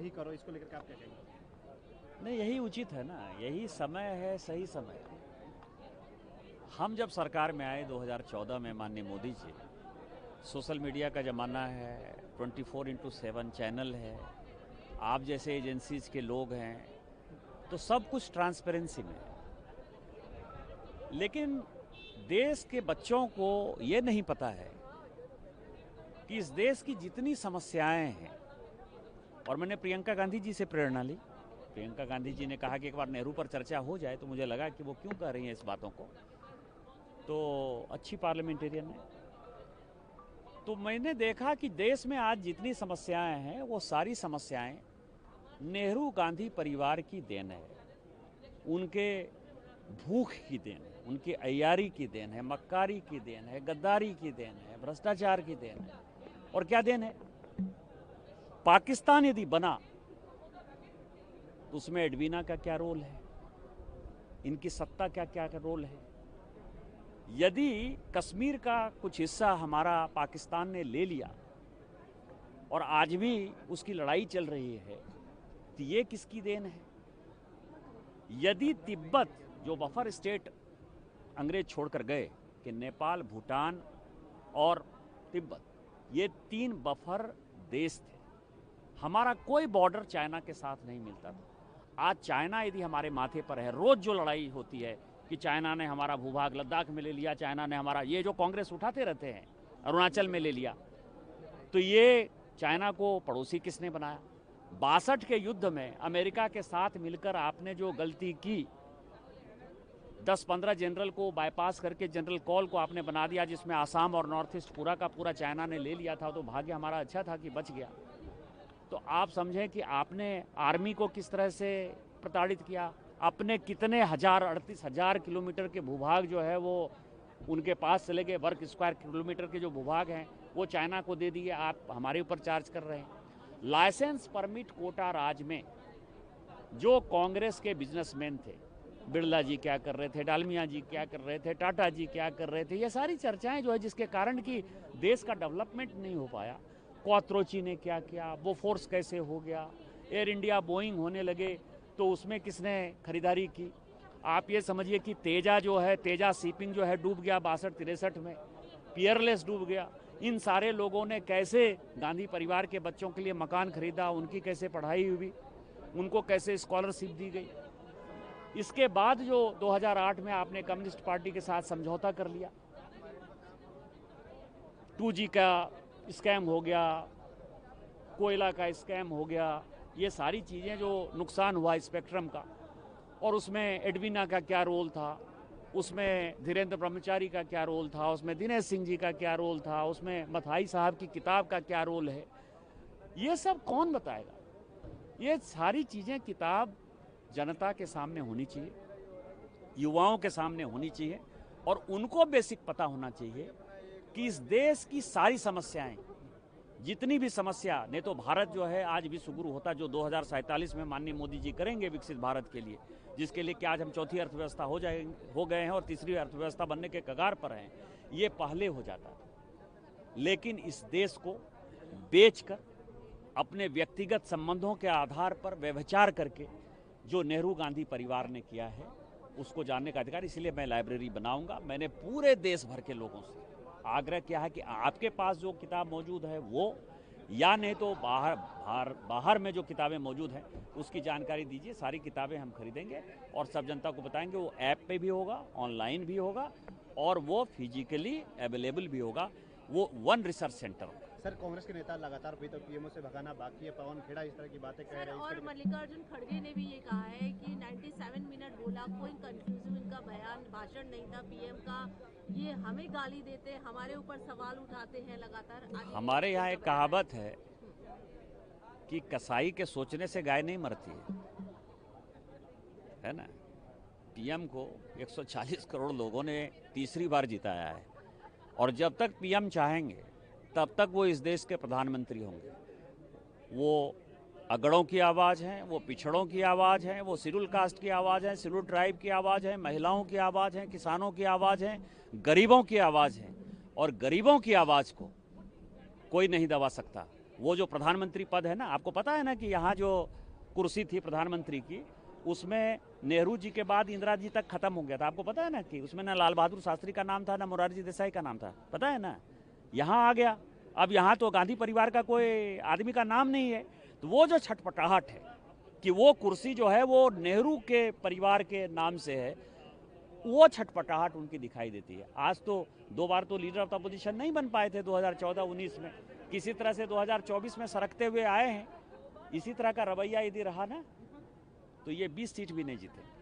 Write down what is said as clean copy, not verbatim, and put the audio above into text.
ही करो, इसको लेकर के आप क्या कहेंगे? नहीं, यही उचित है ना, यही समय है, सही समय। हम जब सरकार में आए 2014 में, माननीय मोदी जी, सोशल मीडिया का ज़माना है, 24x7 चैनल है, आप जैसे एजेंसीज के लोग हैं, तो सब कुछ ट्रांसपेरेंसी में है। लेकिन देश के बच्चों को ये नहीं पता है कि इस देश की जितनी समस्याएं हैं, और मैंने प्रियंका गांधी जी से प्रेरणा ली। प्रियंका गांधी जी ने कहा कि एक बार नेहरू पर चर्चा हो जाए, तो मुझे लगा कि वो क्यों कह रही हैं इस बातों को, तो अच्छी पार्लियामेंटेरियन है। तो मैंने देखा कि देश में आज जितनी समस्याएं हैं, वो सारी समस्याएं नेहरू गांधी परिवार की देन है, उनके भूख की देन है, उनकी अय्यारी की देन है, मक्कारी की देन है, गद्दारी की देन है, भ्रष्टाचार की देन है। और क्या देन है? पाकिस्तान यदि बना तो उसमें एडवीना का क्या रोल है, इनकी सत्ता क्या क्या रोल है? यदि कश्मीर का कुछ हिस्सा हमारा पाकिस्तान ने ले लिया और आज भी उसकी लड़ाई चल रही है, तो ये किसकी देन है? यदि तिब्बत, जो बफर स्टेट अंग्रेज छोड़कर गए, कि नेपाल, भूटान और तिब्बत, ये 3 बफर देश थे, हमारा कोई बॉर्डर चाइना के साथ नहीं मिलता था। आज चाइना यदि हमारे माथे पर है, रोज जो लड़ाई होती है कि चाइना ने हमारा भूभाग लद्दाख में ले लिया, चाइना ने हमारा, ये जो कांग्रेस उठाते रहते हैं, अरुणाचल में ले लिया, तो ये चाइना को पड़ोसी किसने बनाया? 62 के युद्ध में अमेरिका के साथ मिलकर आपने जो गलती की, 10-15 जनरल को बाईपास करके जनरल कॉल को आपने बना दिया, जिसमें आसाम और नॉर्थ ईस्ट पूरा का पूरा चाइना ने ले लिया था, तो भाग्य हमारा अच्छा था कि बच गया। तो आप समझें कि आपने आर्मी को किस तरह से प्रताड़ित किया, अपने कितने 38,000 किलोमीटर के भूभाग जो है वो उनके पास चले गए, वर्ग स्क्वायर किलोमीटर के जो भूभाग हैं वो चाइना को दे दिए, आप हमारे ऊपर चार्ज कर रहे हैं। लाइसेंस परमिट कोटा राज में जो कांग्रेस के बिजनेसमैन थे, बिरला जी क्या कर रहे थे, डालमिया जी क्या कर रहे थे, टाटा जी क्या कर रहे थे, ये सारी चर्चाएं जो है जिसके कारण कि देश का डेवलपमेंट नहीं हो पाया। क्वात्रोची ने क्या किया, वो फोर्स कैसे हो गया, एयर इंडिया बोइंग होने लगे तो उसमें किसने खरीदारी की? आप ये समझिए कि तेजा जो है, तेजा शिपिंग जो है डूब गया 62-63 में, पियरलेस डूब गया। इन सारे लोगों ने कैसे गांधी परिवार के बच्चों के लिए मकान खरीदा, उनकी कैसे पढ़ाई हुई, उनको कैसे स्कॉलरशिप दी गई। इसके बाद जो 2008 में आपने कम्युनिस्ट पार्टी के साथ समझौता कर लिया, 2G का स्कैम हो गया, कोयला का स्कैम हो गया, ये सारी चीज़ें जो नुकसान हुआ स्पेक्ट्रम का, और उसमें एडवीना का क्या रोल था, उसमें धीरेन्द्र ब्रह्मचारी का क्या रोल था, उसमें दिनेश सिंह जी का क्या रोल था, उसमें मथाई साहब की किताब का क्या रोल है, ये सब कौन बताएगा? ये सारी चीज़ें किताब जनता के सामने होनी चाहिए, युवाओं के सामने होनी चाहिए, और उनको बेसिक पता होना चाहिए कि इस देश की सारी समस्याएं, जितनी भी समस्या, नहीं तो भारत जो है आज भी सुगुरु होता, जो 2047 में माननीय मोदी जी करेंगे विकसित भारत के लिए, जिसके लिए कि आज हम चौथी अर्थव्यवस्था हो गए हैं और तीसरी अर्थव्यवस्था बनने के कगार पर हैं, ये पहले हो जाता था। लेकिन इस देश को बेचकर, अपने व्यक्तिगत संबंधों के आधार पर व्यभिचार करके जो नेहरू गांधी परिवार ने किया है, उसको जानने का अधिकार। इसलिए मैं लाइब्रेरी बनाऊंगा। मैंने पूरे देश भर के लोगों से आग्रह किया है कि आपके पास जो किताब मौजूद है वो, या नहीं तो बाहर में जो किताबें मौजूद हैं उसकी जानकारी दीजिए। सारी किताबें हम खरीदेंगे और सब जनता को बताएंगे। वो ऐप पे भी होगा, ऑनलाइन भी होगा, और वो फिजिकली अवेलेबल भी होगा। वो वन रिसर्च सेंटर होगा। सर, कांग्रेस के नेता लगातार अभी तक पीएमओ से भगाना बाकी है, पवन खेड़ा इस तरह की बातें कह रहे हैं। और मल्लिकार्जुन खड़गे ने भी ये कहा है कि 97 मिनट बोला, कोई कंफ्यूजन इनका भाषण नहीं था पीएम का, ये हमें गाली देते, हमारे ऊपर सवाल उठाते हैं लगातार। हमारे यहाँ एक कहावत है कि कसाई के सोचने से गाय नहीं मरती है ना। पीएम को 140 करोड़ लोगों ने तीसरी बार जिताया है, और जब तक पीएम चाहेंगे तब तक वो इस देश के प्रधानमंत्री होंगे। वो अगड़ों की आवाज़ हैं, वो पिछड़ों की आवाज़ हैं, वो शेड्यूल कास्ट की आवाज़ है, शेड्यूल ट्राइब की आवाज़ है, महिलाओं की आवाज़ है, किसानों की आवाज़ है, गरीबों की आवाज़ है। और गरीबों की आवाज़ को कोई नहीं दबा सकता। वो जो प्रधानमंत्री पद है ना, आपको पता है ना कि यहाँ जो कुर्सी थी प्रधानमंत्री की, उसमें नेहरू जी के बाद इंदिरा जी तक खत्म हो गया था। आपको पता है ना कि उसमें ना लाल बहादुर शास्त्री का नाम था, ना मोरारजी देसाई का नाम था, पता है ना। यहाँ आ गया, अब यहाँ तो गांधी परिवार का कोई आदमी का नाम नहीं है। तो वो जो छटपटाहट है कि वो कुर्सी जो है वो नेहरू के परिवार के नाम से है, वो छटपटाहट उनकी दिखाई देती है। आज तो 2 बार तो लीडर ऑफ द अपोजिशन नहीं बन पाए थे 2014-19 में, किसी तरह से 2024 में सरकते हुए आए हैं। इसी तरह का रवैया यदि रहा ना तो ये 20 सीट भी नहीं जीते।